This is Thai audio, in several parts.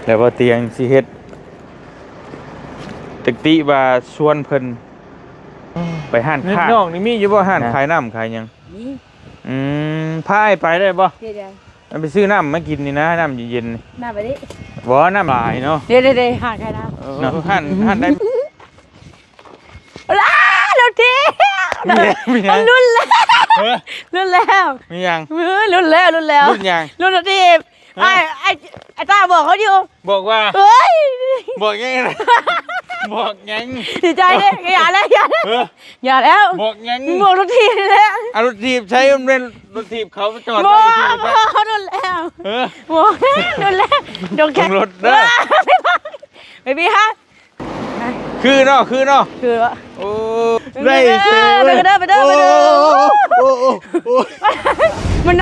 แล้วบ่เตียงสิเฮ็ดตึกติว่าชวนเพิ่นไปห้านค้าน้องนี่มีอยู่บ่ห้านขายน้ำขายหยังมีพาไปได้บ่เดี๋ยวไปซื้อน้ำมากินนี่นะน้ำเย็นๆน้ำไปดิบ่น้ำหลายเนาะเดี๋ยวๆๆห้านขายน้ำเนาะห้านได้รถทีมันรุ่นแล้วมียังรุ่นแล้วรุ่นยังรุ่นรถทีไอ้ตาบอกเขาอยู่บอกว่าเฮ้ยบอกยังบอกยังดีใจเลยอย่าแล้วบอกยังบอกรถทีแล้วรถทีใช้มันเป็นรถทีเขาจอดบอกเขารุ่นแล้วบอกรุ่นแล้วจงแข่งรถเด้อไม่มีฮะคือเนาะคือวะโอ้ได้ไปเด้อมัน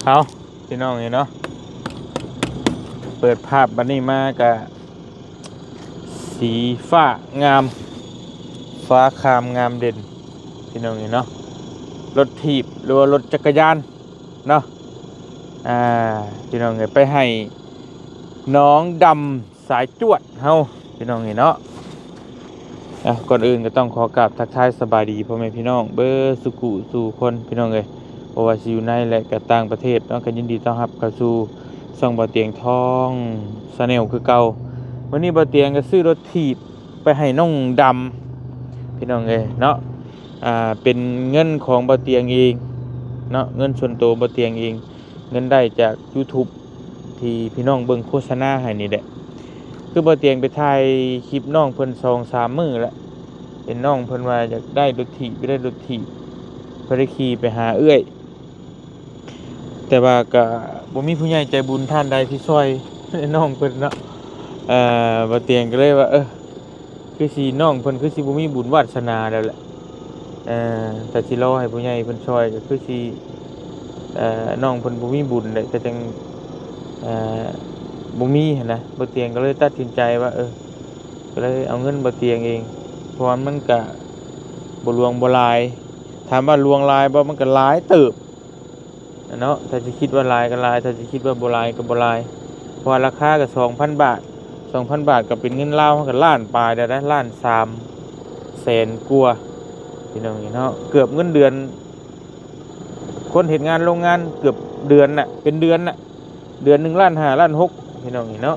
เอาพี่น้องเนาะเปิดภาพบันนี้มากะสีฟ้างามฟ้าคามงามเด่นพี่น้องเนาะรถถีบหรือว่ารถจักรยานเนาะพี่น้องไปให้น้องดำสายจวดเฮาพี่น้องเนาะก่อนอื่นก็ต้องขอกราบทักทายสบายดีพ่อแม่พี่น้องเบอร์สุขุสู่คนพี่น้องเพราะว่าอยู่ในและก็ต่างประเทศเนาะก็ยินดีต้อนรับเข้าสู่ช่องบ่อเตียงทองชาแนลคือเก่าวันนี้บ่อเตียงก็ซื้อรถถีบไปให้น้องดำพี่น้องเนาะเป็นเงินของบ่อเตียงเองเนาะเงินส่วนตัวบ่อเตียงเองเงินได้จาก YouTube ที่พี่น้องเบิ่งโฆษณาให้นี่แหละคือบ่อเตียงไปถ่ายคลิปน้องเพิ่น 2-3 มื้อแล้วเป็นน้องเพิ่นว่าอยากได้รถถีบไปได้รถถีบเพิ่นได้ขี่ไปหาเอื้อยแต่ว่าก็บ่มีผู้ใหญ่ใจบุญท่านใดที่ช่วยน้องเพิ่นเนาะบ่เตียงก็เลยว่าคือสิน้องเพิ่นคือสิบ่มีบุญวาสนาแล้วแหละแต่สิรอให้ผู้ใหญ่เพิ่นช่วยก็คือสิน้องเพิ่นบ่มีบุญเลยแต่จังบ่มีหั่นนะบ่เตียงก็เลยตัดสินใจว่าก็เลยเอาเงินบ่เตียงเองเพราะว่ามันก็บ่หลวงบ่หลายถามว่าหลวงหลายบ่มันก็หลายเติบเนาะถ้าจะคิดว่าหลายก็หลายถ้าจะคิดว่าบ่หลายก็บ่หลายเพราะราคาก็ 2,000 บาท 2,000 บาทก็เป็นเงินลาวมันก็ล้านปลายได้นะล้าน3แสนกว่าพี่น้องเนาะเกือบเงินเดือนคนเฮ็ดงานโรงงานเกือบเดือนน่ะเป็นเดือนน่ะเดือน1 ล้าน 5 ล้าน 6พี่น้องเนาะ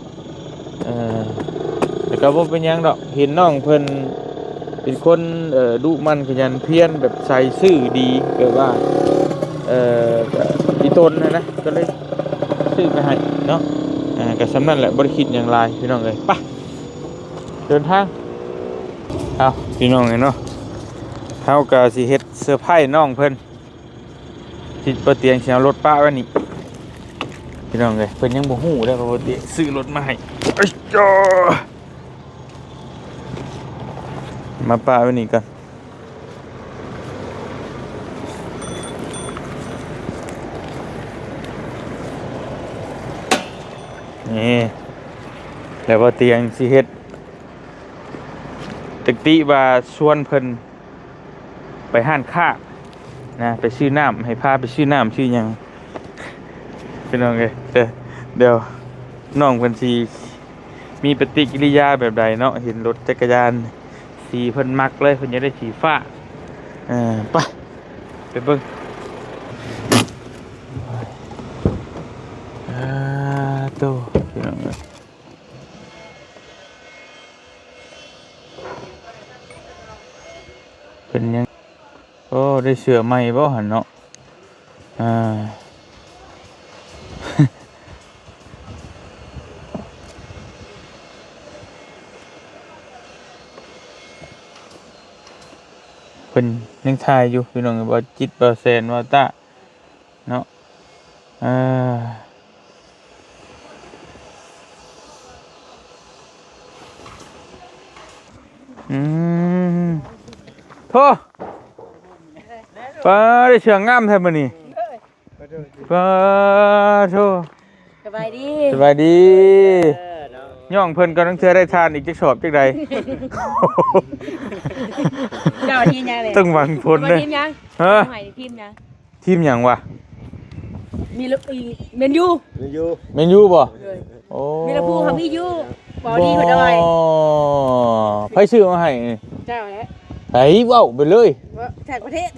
แต่ก็บ่เป็นหยังดอกเห็นน้องเพิ่นเป็นคนดุมันขยันเพียรแบบใส่ซื่อดีแบบว่าอีตนนะก็เลยซื้อไปให้เนาะก็สำนั่นแหละบริคิดอย่างไรพี่น้องเลยไปเดินทางเอาพี่น้องเนาะเฮาก็สิเฮ็ดเซอร์ไพรส์น้องเพิ่นที่บ่เตียงสิเอารถป้าไว้นี่พี่น้องเลยเพิ่นยังบ่ฮู้เด้อว่าบ่เตียงซื้อรถมาให้จ้ามาป้าไว้นี่ก่อนนี่แล้วว่าเตียงสิเฮ็ดตึกติว่าชวนเพิ่นไปห้านค้านะไปซื้อน้ำให้พาไปซื้อน้ำซื้อหยังเป็นน้องเดี๋ยวน้องเพิ่นสิมีปฏิกิริยาแบบใดเนาะเห็นรถจักรยานสีเพิ่นมักเลยเพิ่นจะได้สีฟ้าไปเบิ่งโตพี่น้องเป็นยังโอ้ได้เสือใหม่บ่หั่นเนาะเป็นยังทายอยู่พี่น้องบ่จิตบ่แสนว่าตาเนาะโธ่ป้าได้เชืองงามแท้มื้อนี้ป้าโธ่สบายดีย่องเพิ่นก็ต้องเทื่อได้ทานอีกจักสอบจักใด เจ้าทีมยังเลย ต้องหวังผล มา เลย ทีมยัง ฮะ ใหม่ทีมยัง ทีมหยังวะ มีลูกเมนยู อยู่ เมนยูบ่ เลย โอ้ มีละพูเขามียูบอดี้คนอะไร ไผซื้อมาให้นี่ เจ้าแล้ว ไผเว้าไปเลย แท็กประเทศ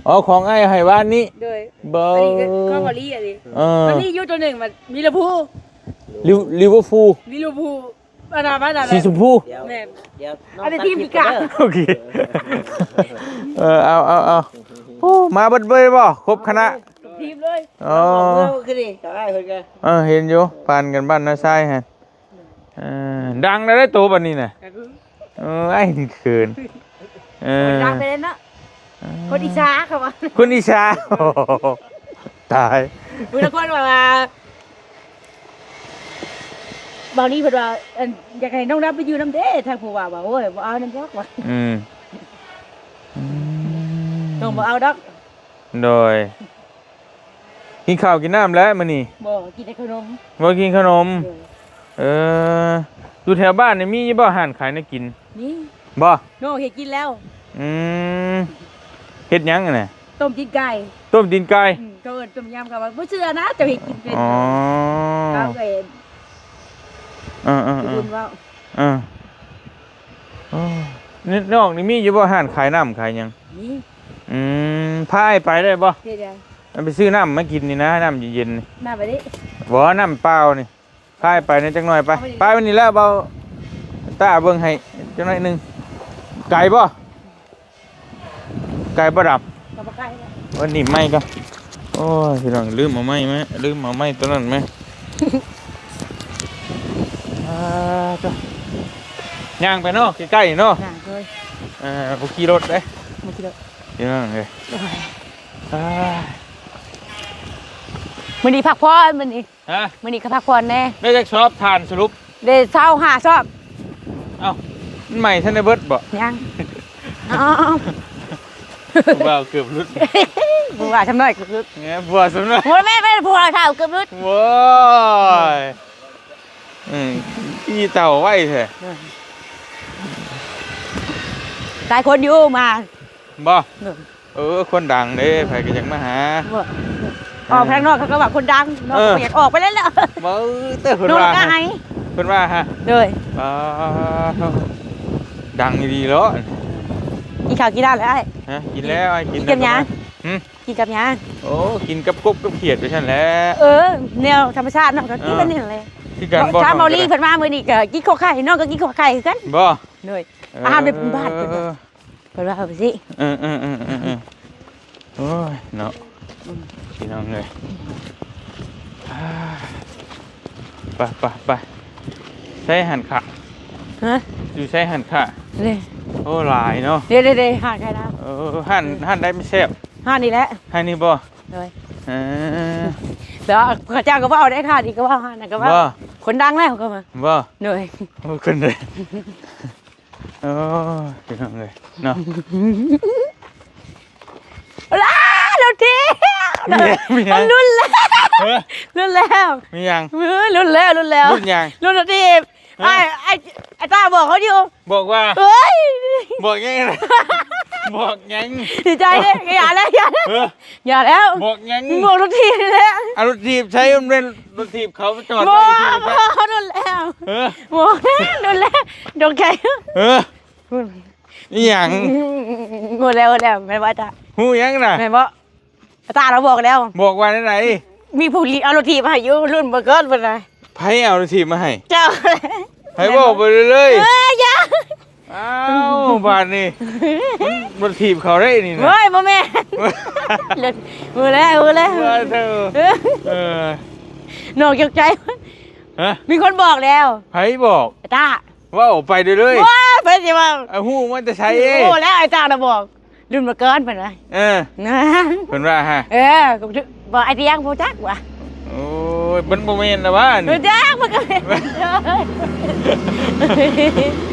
อ๋อของไอ้ให้บ้านนี้ โดย เบ่ อันนี้ก็บอดี้อ่ะดิ เออ มันมียูตัวหนึ่งมันมีละพู ลิเวอร์พูล มีละพูบ้านบ้านอะไร สีชมพู เดี๋ยว แม่ เดี๋ยว อันนี้ทีมพิการ โอเคเอาโอ้มาเบิดเบยบ่ครบคณะ ทีมเลย อ๋อ ขึ้นดิกับไอ้เพิ่นกัน เห็นอยู่ปานกันบ้านน้าทรายฮะดังได้ตัวบัดนี้น่ะไอ้นี่เขิน ดังไปเลยนะคนอิจฉาเขาว่า คุณอิชาโอ้โหตาย คุณละคนว่าบางนี้เพิ่นว่าอยากให้น้องรับไปอยู่น้ำเด้ทางผู้ว่าว่าโอ้ยบ่เอาน้ำดอกว่า อืม น้องบ่เอาดอก โดยกินข้าวกินน้ำแล้วมื้อนี้ บ่กินแต่ขนม บ่กินขนม อยู่แถวบ้านนี่มีบ่อาหารขายน่ากิน นี่ บ่ น้องเฮ็ดกินแล้ว อืมเฮ็ดหยังอะน่ะ ต้มตีนไก่ ต้มตีนไก่ เขาเอิ้นต้มยำกับว่าบ่เชื่อนะเจะเฮ็ดกินเป็น อ๋อ ครับเอ้ เออ คุณว่า โอ้นี่นอกนี่มีอยู่บ่อาหารขายน้ำขายหยัง นี่ พาไปได้บ่ เฮ็ดยัง เอาไปซื้อน้ำมากินนี่นะน้ำเย็นๆนี่ มาไปดิ บ่น้ำเปล่านี่พาไปนี่จักหน่อยไปไปวันนี้แล้วเบาตาเบิ่งให้จักหน่อยหนึงไก่บ่ไก่บ่ดับ กับบ่ไก่แล้ว วันนี้ไม่ก็โอ้ยพี่น้องลืมเอาไม้ไหมลืมเอาไม้ตัวนั้นไหม จ้ะย่างไปเนาะใกล้ๆเนาะ น่ะเลย บุขี่รถเด้ มากินแล้ว พี่น้องเลยอ่า มื้อนี้พักผ่อนมื้อนี้ ฮะ มื้อนี้ก็พักผ่อนแน่ ได้จักชอบทานสรุป ได้เช้า5ชอบ เอ้ามันใหม่ท่านได้เบิดบ่ ยังอ๋อ บ่าวเกือบรุด มึงว่าทำหน่อยคือ เงี้ยบัวสำนัก มึงไม่พูดอะไรข่าวเกือบรุด ว้ายพี่เต่าไว้แท้ หลายคนอยู่มา บ่คนดังเด้ไผก็อยากมาหา ออกไปข้างนอกเขาก็ว่าคนดังนอกอยากออกไปเล่นแล้ว บ่แต่เพิ่น นอก ว่า ก็ให้ เพิ่นว่าฮะ เลย ดังดีๆแล้ว กินข้าวกินได้เลยไอ้ ฮะกินแล้วไอ้กิน กินกับหยัง หึ กินกับยัง โอ้กินกับกบกับเขียดไปฉันแหล้ว แนวธรรมชาติเนาะก็กินกันนี่เลย ที่กันบ่ ถ้าเมาลี่เพิ่นมามื้อนี้ก็กินข้าวไข่นอกก็กินข้าวไข่คือกัน บ่ เลยอาหารเป็นบ้านเพิ่นว่าเพิ่นว่าเอาไปสิ โอ้ยเนาะพี่น้องเลยไปใช้หันขา ฮะ อยู่ใช้หันขา นี่ โอ้หลายเนาะ เด้ๆหาไข่ดาว หันได้ไม่แซ่บ หานี่แหละ ให้นี่บ่ เลย เออ แล้วข้าเจ้าก็ว่าเอาได้ค่ะอีกก็ว่าหานั่นก็ว่า บ่ คนดังแล้วก็มา บ่ เหนื่อย โอ้ขึ้นเลยโอ้พี่น้องเลยเนาะ ล้าเราที มียัง รุ่นแล้ว เฮ้ย รุ่นแล้ว มียัง รุ่นแล้วรุ่นแล้ว รุ่นยัง รุ่นเราทีไอ้ตาบอกเขาอยู่ บอกว่า เฮ้ย บอกยังไงบอกยัง ดีใจเลยอย่าแล้วอย่าแล้ว เออ อย่าแล้ว บอกยัง บอกเราทีแล้ว เอารถถีบใช้มันเป็นรถถีบเขาจอด บ ไว้ อก ที่ บ นี่ อกรุ่นแล้ว เออ บอกรุ่นแล้วโดนใคร นี่ยัง หมดแล้วแม่ว่าจ้ะ หูยังน่ะ แม่บอกตาเราบอกแล้ว บอกว่าไหน มีผู้เอารถทีมาให้อยู่รุ่นเบอร์เกิร์เป็นไร ไผเอารถถีบมาให้ เจ้า ไผบอกไปเลย อย่า อ้าวบาดนี่รถถีบเขาได้นี่นะ เฮ้ยพ่อแม่มือแล้ว ว่าเธอเออ หนอกใจ ฮะ มีคนบอกแล้ว ไผบอก ไอ้ตา ว่าออกไปเลย ว้าไปสิว่า เอาหูมันจะใช้เอง โอ้แล้วไอ้ตาเราบอกรุ่นเบอร์เกิร์เป็นไร เออ นะ เพิ่นว่าฮะ ก็บอกไอ้เตียงโพจักว่ะ โอ้ยมันบ่แม่นนะว่า โพ นี่ จักมันก็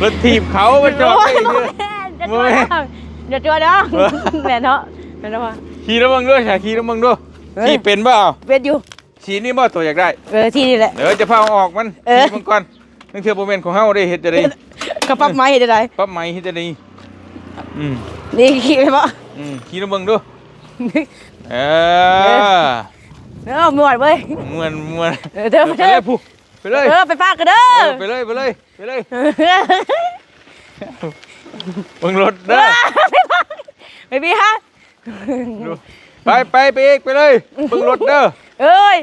รถถีบเขามาจอดไว้เด้อ เดี๋ยวตัวน้องแม่เนาะแม่เนาะ ขี่ระวังด้วยชาขี่ระวังด้วยขี่เป็นเปล่า เป็นอยู่ ขี่นี่บ่ตัวอยากได้ ที่นี่แหละ เดี๋ยวจะพาเอาออกมันขี่มันก่อนนั่นคือโมเมนต์ของเฮาได้เฮ็ดจะได้ กระปั๊บไม้เห็นได้ ปั๊บไหมเฮ็ดจะได้ นี่ขี่ไปบ่ ขี่น้ำเบิ่งดูเออ เด้อม่วนเว้ย ม่วน เด้อ ไป เด้ เล อย ผู้ไปเลย ไปฝากกันเด้อ ไปเลยเบิ่งรถเด้อ ไม่มีฮะ ไปอีกไปเลยเบิ่งรถเด้อ เอ้ย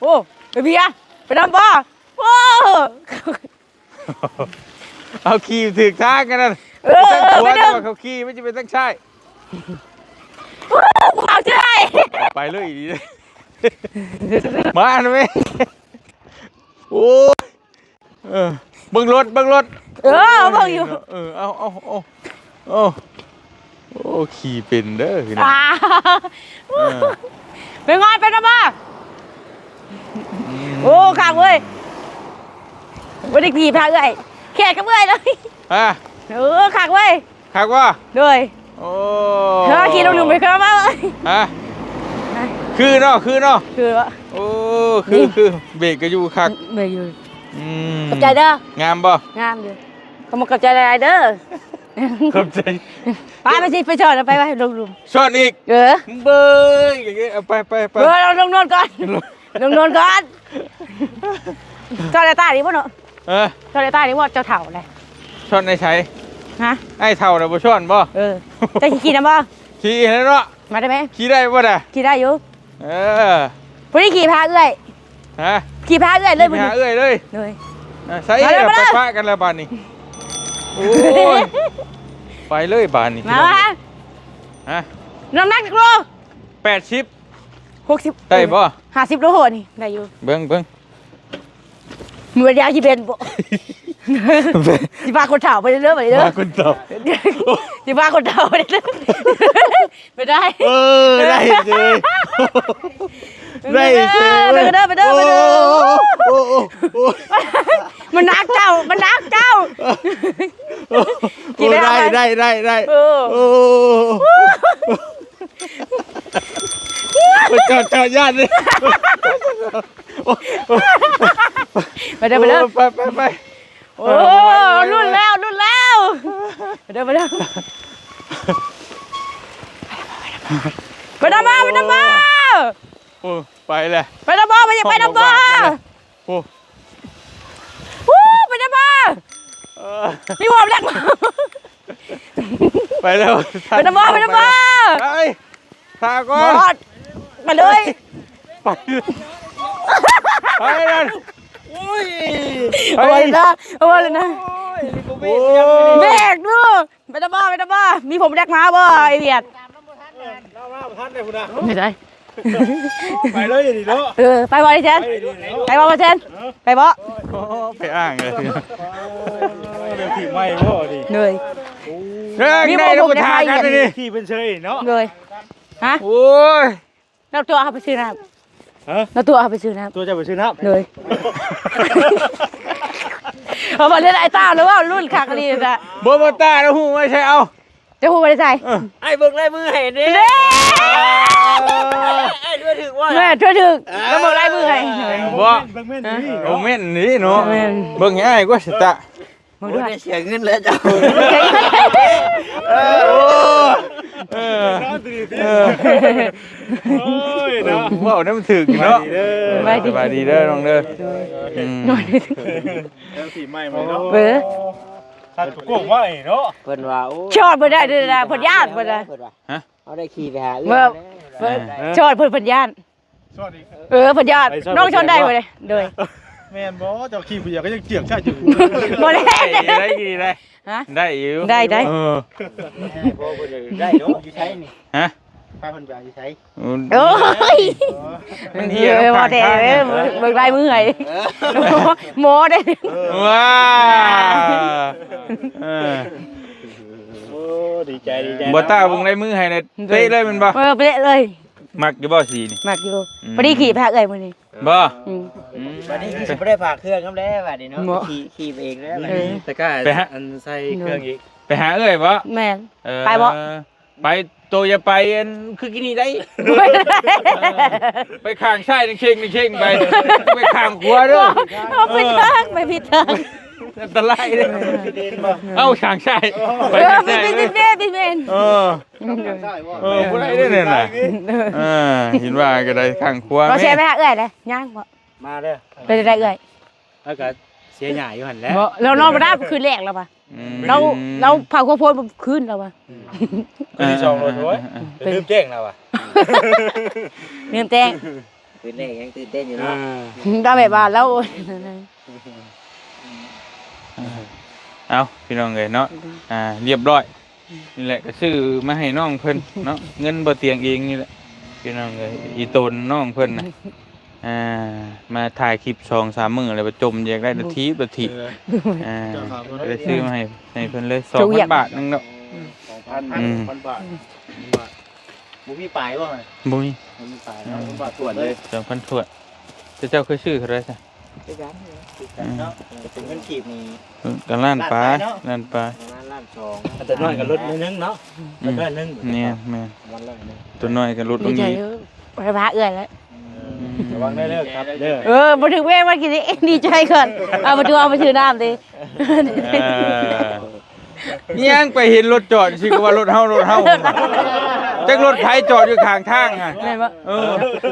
โอ้ไม่มีฮะไปนำบ่โอ้ เอาขี่ถึกทางกันนั่น ไปดึง เขาขี่ไม่จะเป็นตั้งใช่ เอาใจ ไปเลยดีเลยมาหน่อยโอ้เบิ่งรถ เบิ่งอยู่ เอาโอ้ขี่เป็นเด้อคือนะ ไปงอนไปนำบ่โอ้ข้างเว้ยบ่ได้ขี่พาเอ้ยแค่กับเอ้ยเลย ข้างเว้ย คักว่า ด้วย โอ้ ขี่ลงหนุ่มไปครับมาเลย คือเนาะ คือว่า โอ้คือเบรกก็อยู่คัก เบยอยู่กับใจเด้อง ามบ่ งามอยู่เขามากับใจอะไรเด้อ ขอบใจ ไปสิไปชอนไปลงหลุม ชอนอีกเบยอย่างเงี้ยไปเราลงนอนก่อนลงนอนก่อนชอนในใต้ดิบ่เนาะชอนในใต้ดิบ่เจ้าเถ่าอะไร ชอนในใช้ ฮะ ไอ้เท่าน่ะบ่ชอนบ่จะขี่นะบ่ ขี่แล้วเนาะ มาได้ไหม ขี่ได้บ่น่ะ ขี่ได้อยู่ พ วันนี้ขี่พาเอ้ย ฮะ ขี่พาเอ้ยเลย หาเอ้ยเลย เลย ใส่ไปฟ้ากันแล้วบานนี้โอ้ยไปเลยบานนี้ มาฮะน้ำหนักกิโล80 60ได้บ่ 50โลนี่ได้อยู่ เบิ่ง มือยาวที่เป็นบ่สิพาคนเฒ่าไปเรื่อยๆไปเรื่อย มาคุณตอบ สิพาคนเฒ่าไปเรื่อยไปได้ ได้เลยได้เลย ไปเด้อมันนักเจ้าได้โอ้จอดญาติเลย ไปเด้อไปโอ้รุ่นแล้วไปเด้อไปเด้อโอ้ไปเลย ไปน้ำบ่ไปยังไปน้ำบ่โอ้ไปน้ำบ่มีหัวแรกมา ไปแล้ว ไปน้ำบ่ไปทาก่อน มาเลย ไปนั่นเอาเลยนะเบรกดูไปน้ำบ่มีผมแรกมาบ่ไอเวียดไม่ได้ไปเลยดิเนาะไปบ่ดิเชนไปบ่เชนไปบ่ไปอ้างเลยเดี๋ยวขี่ไม่พ่อดิเลย มีผมทางกันดิ ขี่เป็นเฉยเนาะเลยฮะโอ้ยเราตัวเอาไปซื้อน้ำเราตัวเอาไปซื้อน้ำตัวจะไปซื้อน้ำเลยเอามาเล่นไอ้ตาหรือว่ารุ่นคากรีจ้ะโบมาตาแล้วหูไม่ใช่เอาจะหูไม่ได้ใส่ไอ้เบิกไล่มือเห็นดิไอ้ด้วยถึงว่าแม่ช่วยถึงแล้วเบิกไล่มือให้บ่โอเม่นนี่เนาะเบิ่งง่ายกว่าสิตะมึงด้วยเสียเงินแล้วจ้ะว้าวนี่มันถึกเนาะสบายดีเด้อน้องเด้อสีใหม่มาเนาะขัดกุ้งว่าเนาะเพิ่นว่าโอ้ชอดเพิ่นได้ด้วยนะเพิ่นย่านเพิ่นนะฮะเอาได้ขี่ไปหาเอื้อชอดเพิ่นย่านชอดอีกเพิ่นย่านน้องชอดได้บ่เลยโดยแม่นบ่เจ้าขี่ผู้ใหญ่ก็ยังเจียงใช่อยู่บ่ได้ได้ฮะได้อยู่ได้บ่เพิ่นได้เนาะอยู่ใช้นี่ฮะพาเพิ่นไปอยู่ใช้โอ้ยมันเหี้ยบ่ได้เบิ่งลายมือให้หมอได้ว้าโอ้ดีใจบ่ตาเบิ่งลายมือให้เตะเลยมันบ่เป๊ะเลยมักอยู่บ่สีนี่มักอยู่พอดีขี่พาเอ้ยมื้อนี้บ่วันนี้สิบ่ได้ฝากเครื่องนำแล้วบัดนี้เนาะขี่เองแล้วบัดนี้แต่ก็อันใส่เครื่องอีกไปหาเอ้ยบ่แม่นไปบ่ไปโตอย่าไปคือกินนี่ได้ไปข้างซ้ายนึงเข่งไปไปข้างขวาเด้อไปทางไปผิดทาง อันตรายเลยเอ้าช่างใช่ไป พี่เมน เออผู้ใดได้เนี่ยน่ะเห็นว่าก็ได้ข้างครัว เราแชร์ไปหาเอื้อยเลยย่างบ่ มาเด้อ ไปได้เอื้อย แล้วก็เสียหน้าอยู่หั่นแหละ บ่เรานอนบ่ได้คืนแรกแล้วป่ะเราเผาข้าวโพดคืนแล้วป่ะ คือที่2โลโว้ยลืมแจ้งแล้วอ่ะ ลืมแจ้ง ตื่นเต้นยังตื่นเต้นอยู่เนาะ ได้แบบว่าแล้ว เอาพี่น้องเลยเนาะเรียบร้อยนี่แหละก็ซื้อมาให้น้องเพิ่นเนาะเงินบ่เตียงเองนี่แหละพี่น้องเลยอีตนน้องเพิ่นน่ะมาถ่ายคลิป2-3 มื้อแล้วไปจมอยากได้นาทีก็ได้ซื้อมาให้เพิ่นเลย2,000 บาทนึงเนาะ 2,000 บาทบ่มีปลายบ่ บ่มี บ่มีปลาย2,000 บาทส่วนเลย 2,000ถ้วยเจ้าเคยซื้อเท่าไหร่ซะ ด้วยกันเนาะเป็นเงินกีบนี่ กันล้านปลาล้านปลา ประมาณล้านสอง แต่น้อยก็ลดนิดนึงเนาะลดนึง เนี่ยแม่ วันละนึง ตัวน้อยก็ลดล ดี ง ใจ นี้ ไปพาเอื้อยแล้ว ระวังได้เด้อครับเด้อ มาถึงเว้มากินนี่ดีใจก่อนเอามาดูเอาไปถือน้ำดิ ยังไปเห็นรถจอดสิก็ว่ารถเฮจักรถไผจอดอยู่ข้างทางอ่ะ ไหนบ่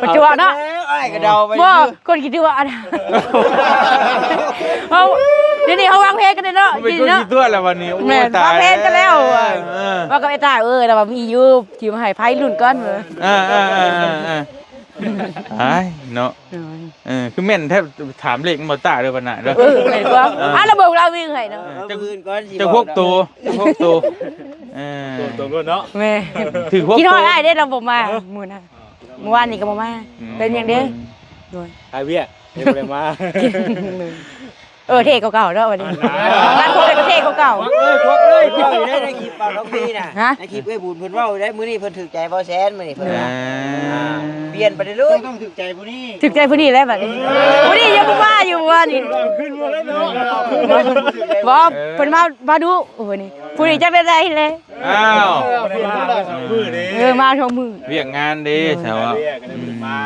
ปัจจุบันเนาะ ไอ้กระเดาไป บ่คนคิดว่าอันเขาเดี๋ยวนี้เขาวางเพลงกันเนาะ เป็น จริง คน เนาะ กี่ตัวแล้ววันนี้โอ้ แม่ ยตายว างเพลงกันแล้วว่ากับไอ้ตาแล้วว่ามีอยู่ที่มาให้ไผรุ่นก่อนเด้อ เนาะคือแม่นแทบถามเลขบ่ตาเด้อบัดน่ะเด้อ แม่นบ่ระเบิดเราวิ่งให้เนาะ จะคืนก่อนสิ จะพวกตัวตัวรถเนาะ แม่ ถือพวก คิด ตั ฮ ว อดได้เด้เราบ่มามื้อน่ะเมื่อวานนี้ก็บ่มาเป็นอย่างเด้อ ไอเวียเดี๋ยวเลยมา เท่เก่าๆเนาะวันนี้ร้านโคตรเท่เก่า พวกเลยเจ้าอยู่ได้ในคลิปเป่าน้องพี่น่ะ ฮะ ในคลิปเอ้ยบุญเพิ่นเว้าได้มื้อนี้เพิ่นถูกใจบ่แสนมื้อนี้เพิ่นว่าเปลี่ยนไปเรื่อยต้องถูกใจผู้นี้ ถึกใจผู้นี้แล้วบัดนี้ผู้นี้ยังบ่มาอยู่ว่านี่ ขึ้นมาแล้วเนาะ บ่เพิ่นมาดูโอ้นี่ผู้นี้จักได้ได้เลย อ้าว มือนี้ มา2มื้อ เวียกงานดีใช่ว่า มา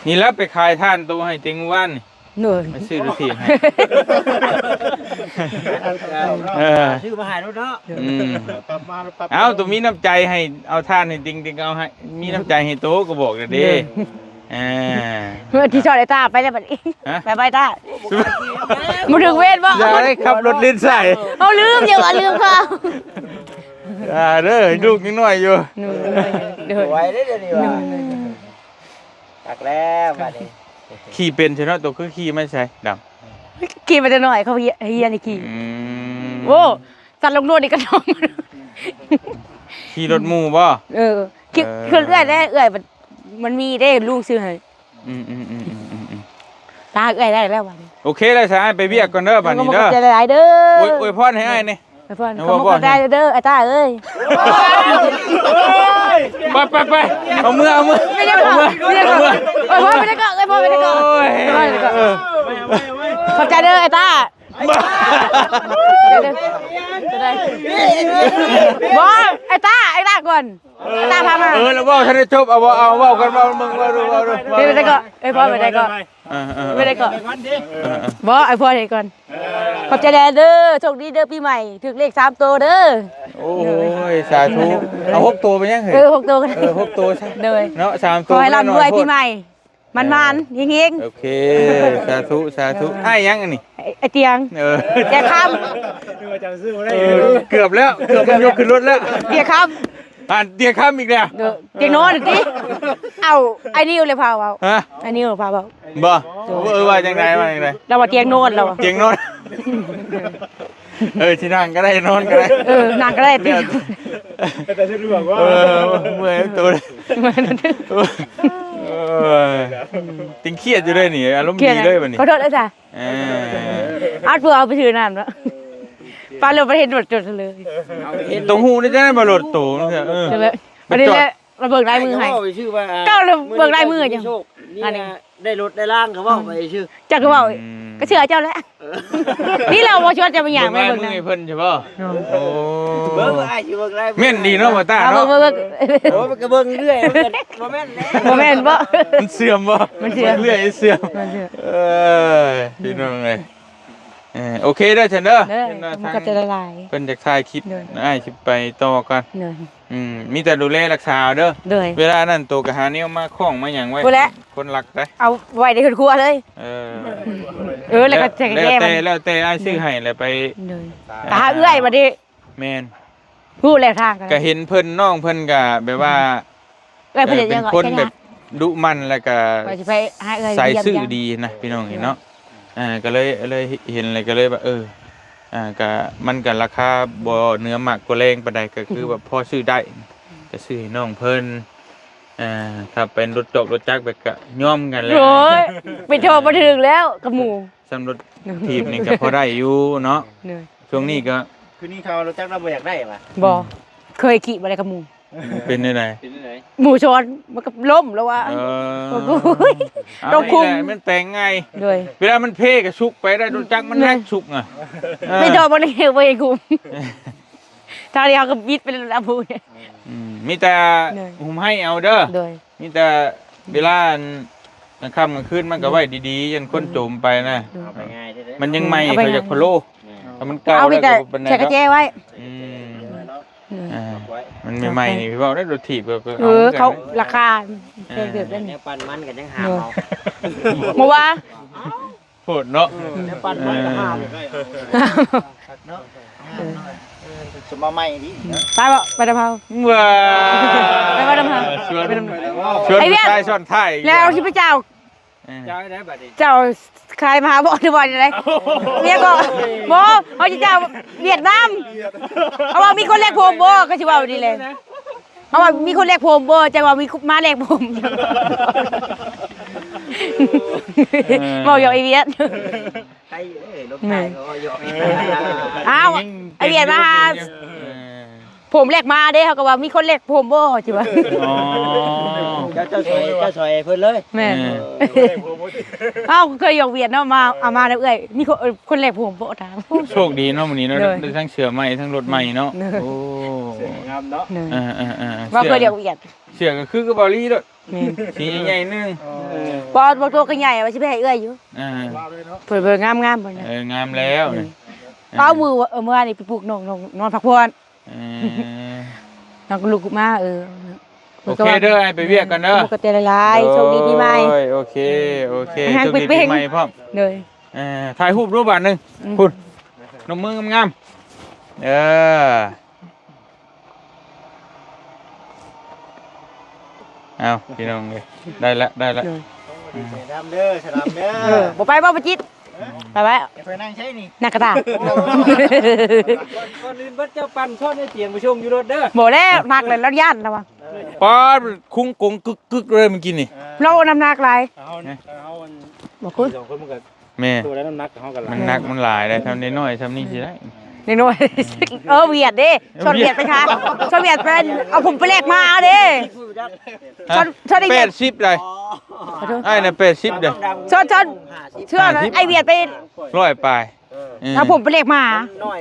นี่แล้วไปขายท่านตัวให้ติงวันนี่ เหนื่อย มาซื้อรถถีบให้ ชื่อมาหารถเนาะ เอาตัวมีน้ำใจให้เอาท่านให้ติงเอาให้มีน้ำใจให้โตก็บอกเลยดิเมื่อที่ชอดไอ้ตาไปแล้วบัดนี้ไปตาบ่ถึงเวทบ่ อย่าได้ขับรถลิ้นใส่ เอาลืมอย่าว่าลืมเขา เด้อลูกยังน้อยอยู่ ไว้ได้เดี๋ยวนี้ว่าตักแล้วบัดนี้ ขี่เป็นใช่ไหมตัวคือขี่ไม่ใช่ดำ ขี่ไปจะหน่อยเขาเฮียนี่ขี่ อืม โอ้สัตว์ลงโน่นนี่กระดอง ขี่รถหมู่บ่ ขี่คือเอื้อยได้เอื้อยมันมีได้ลูกซื้อให้ อืม ตาเอื้อยได้แล้ววัน โอเคเลยสายไปเบียกก่อนเด้อบัดนี้เด้อ จะหลายเด้อ อวยพรให้อ้ายนี่ ไอ้พ่อเขาบอกได้เด้อไอ้ตาเอ้ย ไปเอามือ ไม่ได้ก่อนไม่ได้ก่อนไอ้พ่อไม่ได้ก่อนไอ้พ่อไม่ได้ก่อนขอบใจเด้อไอ้ตาบ่ไอ้ตาก่อนตาพามา แล้วว่าท่านได้จบเอาว่ากันว่ามึงว่าดู ไม่ได้ก่อนไอ้พ่อไม่ได้ก่อนไม่ได้ก่อนบ่ไอ้พ่อได้ก่อนขอบใจเด้อโชคดีเด้อปีใหม่ถึกเลข3ตัวเด้อ โอ้ยสาธุเอา6ตัวไปยังเหรอ 6ตัวกัน 6ตัวใช่ เลย เนาะ3 ข ตัว อให้ร่ำรวยปีใหม่มันๆเฮง โอเคสาธุอ้ายยังอันนี้ ๆไอ้เตียงแกค ดูว่าจำซื้อมาได้ เกือบแล้วมันยกขึ้นรถแล้ว ำเตียงค เตียข้ามอีกแล้ว ำเตียงโน้นดิเอาไอ้นิ้วเลยพาเอา ฮะ ไอ้นิ้วพาเอา บ่ว่าจังไดว่าจังได เราว่าเตียงโน้นเรา เตียงนอนที่นั่งก็ได้นอนก็ได้ นางก็ได้เตียง แต่ฉันรู้ว่า เมื่อยตัวเลยติงเครียดอยู่ด้วยนี่อารมณ์ดีเลยบัดนี้ ขอโทษด้วยจ้ะอาร์ตเพื่อเอาไปถือน้ำแล้วปลาเรือประเทศหมดจดเลย ตรงหูนี่จะได้มาโหลดตูนใช่ เลยประเด็นเราเบิกลายมือให้ ชื่อว่า ก็เบิกลายมือจัง นี่ได้รถได้ล่างเขาบอกไปชื่อ จักก็บอกก็เชื่อเจ้าแล้วนี่เราชวนจะเป็นอย่าง ไม่ ไม่ เบิ่ เบิ ง ก ไง นะ เพิ่นใช่ป่ะโอ้ เบิ้งไอ้ชื่อเบิ้งไร เม่นดีเนาะมาตา เอา เนาะ เบิก โอ้มันก็เบิ้งเรื่อยมันแม่นแล้ว โมเมนต์บ่ มันเสื่อมป่ะมันเรื่อยเสื่อมพี่น้องไง โอเคเด้อฉันเด้อ เด้อมันก็จะละลาย เพิ่นจะถ่ายคลิป เด้อ อ้ายสิไปต่อกัน เด้อ มีแต่ดูแลรักษาเอาเด้อ เด้อ เวลานั้นตัวก็หาแนวมาคล้องมาหยังไว้ พูดแล้ว คนรักได้ เอาไว้ในครัวเลยแล้วก็จะ แล้ว แก้มัน แล้วแต่อ้ายซื้อให้แล้วไป เด้อตาเอื้อยบัดนี้ แม่น พูดแล้วทางกัน ก็เห็นเพิ่นน้องเพิ่นก็แบบว่า เอ้ยเพิ่นจะ เป็ ยั น งไง คนแบบดุมันแล้วก็ ไปสิไปหาเอ้ย ใส่ เยี่ยม ซื่อ ยัง ดีนะพี่น้องเห็นเนาะก็เลยเห็นอะไรก็เลยว่าก็มันก็ราคาบ่เนื้อหมักบ่แรงปานใดก็คือแบบพอซื้อได้ก็ซื้อให้น้องเพิ่นถ้าเป็นรถจักรแบบก็ย่อมกันแล้ว โอ้ยไปโทรมาถึงแล้วกับหมู สำรถทีบนี่ก็พอได้อยู่เนาะ เหนื่อย ช่วงนี้ก็ คืนนี้เขาเราจักเราบ่อยากได้ป่ะ บ่เคยขี่มาได้กับหมู เป็นได้ไหน เป็นไหน หมูชนมันก็ล้มแล้วว่า เอ โอ้ อย ต้ ต้ อ อง ง คุ คุ ม มมันแปลงง่าย ด้วย เวลามันเพก็ชุกไปได้รถจักรมันนักชุกอ่ะ ไม่โดนมันเหี่ยวไปกุมทางเดียวก็บิดไปแล้วพูเนี่ย มีแต่ เหนื่อย หุมให้เอาเด้อ ด้วย มีแต่เวลากลางค่ำกลางคืนมันก็ไว้ดีๆยันคนโจมไปนะ เอาไปง่ายใช่ไหม มันยังใหม่ เอาไป เขาจากพะโลถ้ามันเก่า เอาไป แล้ว แต่ ก็เป็นไง แช่กระเจไว้ อืม เหนื่อย อ่ามันใหม่ๆนี่พี่บอกได้รถถีบก็ เขาราคาเกิดเล่น เนี่ยปั่นมันกันยังหามเอา เมื่อวาน โหดเนาะ เนี่ยปั่นมันก็หาม เนาะสมมาใหม่ดิ ไปบ่ไปดำเผา ว้า ไปว่าดำเผา ชวน ไปดำเผา ชวน ไอ้เวียน ชายซ้อนท้ายอีก แล้วที่พระเจ้า เจ้าได้บัดนี้ เจ้าใครมาหาบอกที่บอกอะไรเมียก็บอกเขาจะเจ้าเวียดนามเขาบอกมีคนแลกผมบ่ก็ชิว่าดีเลยเขาบอกมีคนแลกผมบ่จังว่ามีมาแลกผมบอกอย่างไอเวียด ใครเอ้ยรถไฟเขาก็ยก อ้าวไอเวียดมาหาผมแลกมาเด้เขาก็ว่ามีคนแลกผมบ่จิว่า อ๋อ เจ้าซอยเพิ่นเลย แม่เอ้าเคยอยู่เวียดนามมาเอามาแล้วเอ้ยมีคนแลกผมบ่ถาม โชคดีเนาะวันนี้เนาะ เลย ได้ทั้งเสือใหม่ทั้งรถใหม่เนาะ เลย โอ้ งามเนาะ ว่าเคยเรียกเวียด เสือก็คือกระเป๋าลี่ด้วย แม่น สีใหญ่ๆนึง บ่บ่ตัวก็ใหญ่ว่าสิไปให้เอ้ยอยู่ เพิ่นเบิ่งงามๆเพิ่นน่ะ งามแล้วนี่ เอามือเมื่อวานนี่ไปปลูกนอนพักผ่อน น้องก็ลุกมาโอเคเด้อให้ไปเวียกกันเด้อ ปกติหลายๆโชคดีปีใหม่ โอเคโอเค ให้ โชคดี เป้ ปี งๆ ใหม่พร้อม เลย ถ่ายรูปรูปบาทหนึงคุณนมมืองามๆเอาพี่น้องเลยได้ละ ดำเด้อฉลามเด้อ บ่ไปบ่ประจิตไปไว้ ไปนั่งใช่นี่ นักกระตา ก่อนอื่นเบิดเจ้าปั่นซ่อนในเตียงผู้ชมอยู่รถเด้อ บ่แล้วนักเลยแล้วย่านแล้วว่ะ ป๊าดคุ้งกงกึกเลยเมื่อกี้นี่ เราน้ำหนักหลาย เอาอัน บ่คุณ สองคนมันก็ แม่ ตัวแล้วน้ำหนักเขากันละ มันหนักมันหลายเลยทำน้อยๆทำนี่สิได้ น้อยๆเวียดเด้ชนเวียดไปค่ะชนเวียดเป็นเอาผมไปแลกมาเอาเด้ ชนไอ้เวียด 80เลยไอ้น่ะ80เด้อ ชนเชื่อนะไอเวียดไป 100ปลาย เอาผมไปแลกมา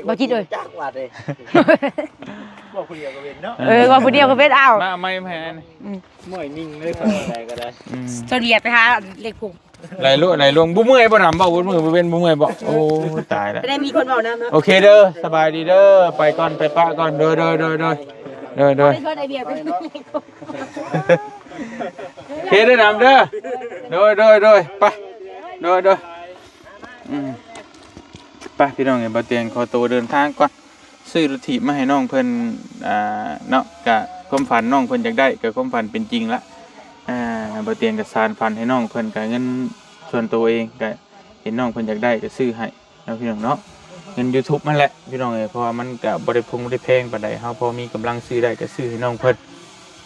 บ่จิตเลย จักว่าเด้ บอกคนเดียวก็เป็นเนาะ ว่าผู้เดียวก็เป็นเอา มาไม่แพ้น ม่วยนิ่งเลยคนใดก็ได้ ชนเวียดไปหาเล็กผม ไหลลวงบุ้มเมื่อยบ่นำบ่บุ้มมือบ่เป็นบุ้มเมื่อยบ่โอ้ตายแล้ว จะได้มีคนเบาน้ำนะ โอเคเด้อสบายดีเด้อไปก่อนไปปะก่อนโดย ไม่ชนไอเวียดไปเล็กผม โอเคเด้อนำเด้อโดยไปโดยไปพี่น้องเอ้ยบ่เตียงขอตัวเดินทางก่อนซื้อรถถีบมาให้น้องเพิ่นเนาะกะความฝันน้องเพิ่นอยากได้ก็ความฝันเป็นจริงละบ่เตียงก็สานฝันให้น้องเพิ่นก็เงินส่วนตัวเองก็เห็นน้องเพิ่นอยากได้ก็ซื้อให้เนาะพี่น้องเนาะเงิน YouTube มันแหละพี่น้องเอ้ยเพราะว่ามันก็บ่ได้แพงปานใดเฮาพอมีกำลังซื้อได้ก็ซื้อให้น้องเพิ่น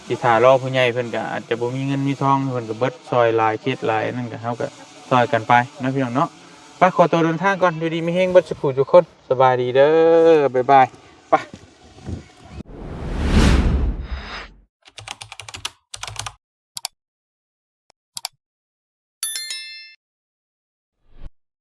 สิถ้ารอผู้ใหญ่เพิ่นก็อาจจะบ่มีเงินมีทองเพิ่นก็เบิดซอยหลายเคสหลายนั่นก็เฮาก็ซอยกันไปเนาะพี่น้องเนาะไปขอตัวเดินทางก่อนอยู่ดีมีแฮงเบิดสุขทุกคนสบายดีเด้อบ๊ายบายไป